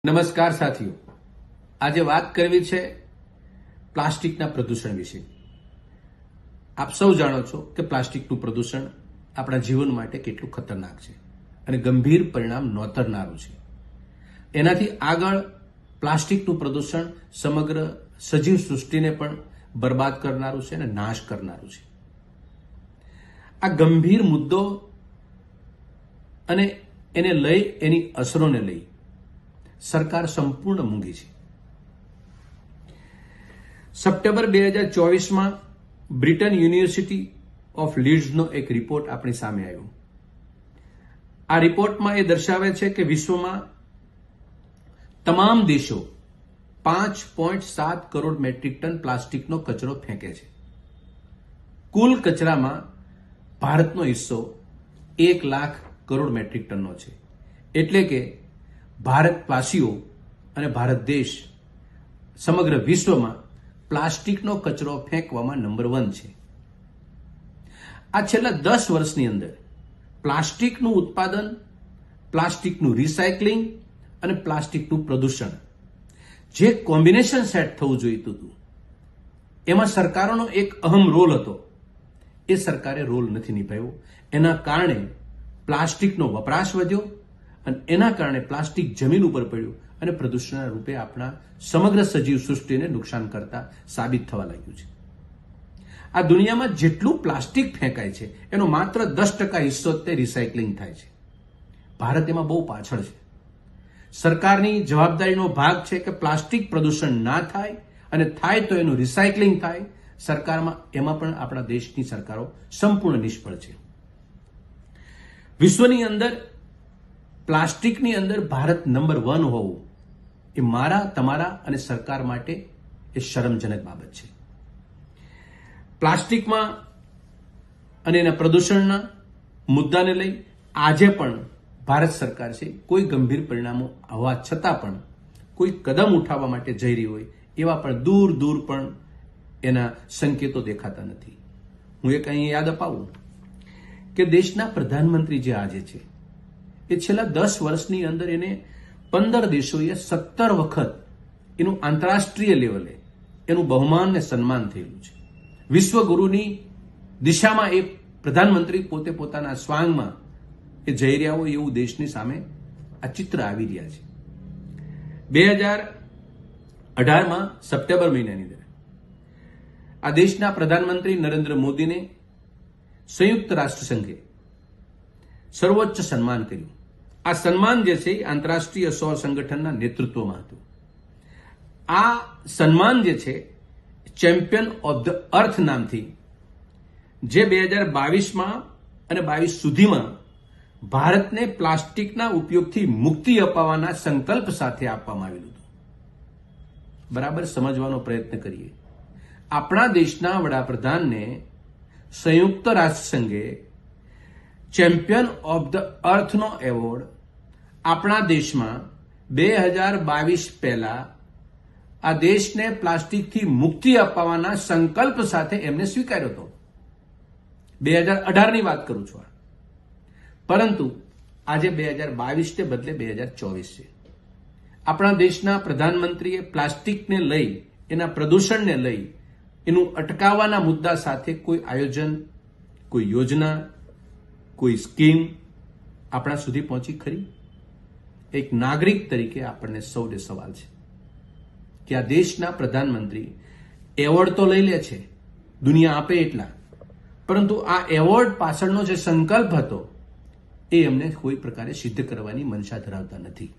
નમસ્કાર સાથીઓ, આજે વાત કરવી છે પ્લાસ્ટિકના પ્રદૂષણ વિશે. આપ સૌ જાણો છો કે પ્લાસ્ટિકનું પ્રદૂષણ આપણા જીવન માટે કેટલું ખતરનાક છે અને ગંભીર પરિણામ નોતરનારું છે. એનાથી આગળ પ્લાસ્ટિકનું પ્રદૂષણ સમગ્ર સજીવ સૃષ્ટિને પણ બરબાદ કરનારું છે અને નાશ કરનારું છે. આ ગંભીર મુદ્દો અને એને લઈ એની અસરોને લઈ સરકાર સંપૂર્ણ મૂંગી છે. સપ્ટેમ્બર 2024માં બ્રિટન યુનિવર્સિટી ઓફ લીડ્સનો એક રિપોર્ટ આપણી સામે આવ્યો. આ રિપોર્ટમાં એ દર્શાવે છે કે વિશ્વમાં તમામ દેશો 5.7 કરોડ મેટ્રિક ટન પ્લાસ્ટિકનો કચરો ફેંકે છે. કુલ કચરામાં ભારતનો હિસ્સો 1 લાખ કરોડ મેટ્રિક ટનનો છે. એટલે કે ભારતવાસીઓ અને ભારત દેશ સમગ્ર વિશ્વમાં પ્લાસ્ટિકનો કચરો ફેંકવામાં નંબર 1 છે. આ છેલ્લા 10 વર્ષની અંદર પ્લાસ્ટિકનું ઉત્પાદન, પ્લાસ્ટિકનું રિસાયકલિંગ અને પ્લાસ્ટિકનું પ્રદૂષણ જે કોમ્બિનેશન સેટ થવું જોઈતું હતું એમાં સરકારોનો એક અહમ રોલ હતો. એ સરકારે રોલ નથી નિભાવ્યો. એના કારણે પ્લાસ્ટિકનો વપરાશ વધ્યો અને એના કારણે પ્લાસ્ટિક જમીન ઉપર પડ્યું અને પ્રદૂષણના રૂપે આપણા સમગ્ર સજીવ સૃષ્ટિને નુકસાન કરતા સાબિત થવા લાગ્યું છે. આ દુનિયામાં જેટલું પ્લાસ્ટિક ફેંકાય છે એનો માત્ર 10% હિસ્સો તે રિસાયકલિંગ થાય છે. ભારત એમાં બહુ પાછળ છે. સરકારની જવાબદારીનો ભાગ છે કે પ્લાસ્ટિક પ્રદૂષણ ના થાય અને થાય તો એનું રિસાયકલિંગ થાય. સરકારમાં એમાં પણ આપણા દેશની સરકારો સંપૂર્ણ નિષ્ફળ છે. વિશ્વની અંદર પ્લાસ્ટિકની અંદર ભારત નંબર 1 હોવું એ મારા, તમારા અને સરકાર માટે એ શરમજનક બાબત છે. પ્લાસ્ટિકમાં અને એના પ્રદૂષણના મુદ્દાને લઈ આજે પણ ભારત સરકાર છે કોઈ ગંભીર પરિણામો આવવા છતાં પણ કોઈ કદમ ઉઠાવવા માટે જઈ રહી હોય એવા પણ દૂર દૂર પણ એના સંકેતો દેખાતા નથી. હું એક અહીં યાદ અપાવું કે દેશના પ્રધાનમંત્રી જે આજે છે એ છેલ્લા 10 વર્ષની અંદર એને 15 દેશોએ 17 વખત એનું આંતરરાષ્ટ્રીય લેવલે એનું બહુમાન ને સન્માન થયેલું છે. વિશ્વગુરુની દિશામાં એ પ્રધાનમંત્રી પોતે પોતાના સ્વાંગમાં એ જઈ રહ્યા હોય એવું દેશની સામે આ ચિત્ર આવી રહ્યા છે. 2018માં સપ્ટેમ્બર મહિનાની અંદર આ દેશના પ્રધાનમંત્રી નરેન્દ્ર મોદીને સંયુક્ત રાષ્ટ્ર સંઘે સર્વોચ્ચ સન્માન કર્યું. આ સન્માન જે છે આંતરરાષ્ટ્રીય સૌર સંગઠનના નેતૃત્વમાં હતું. આ સન્માન જે છે ચેમ્પિયન ઓફ ધ અર્થ નામથી જે 2022માં અને 22 સુધીમાં ભારતને પ્લાસ્ટિકના ઉપયોગથી મુક્તિ અપાવવાના સંકલ્પ સાથે આપવામાં આવેલું હતું. બરાબર સમજવાનો પ્રયત્ન કરીએ. આપણા દેશના વડાપ્રધાનને સંયુક્ત રાષ્ટ્ર સંઘે ચેમ્પિયન ઓફ ધ અર્થનો એવોર્ડ આપણા દેશમાં 2022 પહેલા આ દેશને પ્લાસ્ટિકથી મુક્તિ અપાવવાના સંકલ્પ સાથે એમને સ્વીકાર્યો હતો. 2018ની વાત કરું છું. પરંતુ આજે 2022 ને બદલે 2024 છે. આપણા દેશના પ્રધાનમંત્રીએ પ્લાસ્ટિકને લઈ, એના પ્રદૂષણને લઈ, એનું અટકાવવાના મુદ્દા સાથે કોઈ આયોજન, કોઈ યોજના, કોઈ સ્કીમ આપણા સુધી પહોંચી ખરી? એક નાગરિક તરીકે આપણને સૌને સવાલ છે કે આ દેશના પ્રધાનમંત્રી એવોર્ડ તો લઈ લે છે, દુનિયા આપે એટલા, પરંતુ આ એવોર્ડ પાછળનો જે સંકલ્પ હતો એ એમને કોઈ પ્રકારે સિદ્ધ કરવાની મનસા ધરાવતા નથી.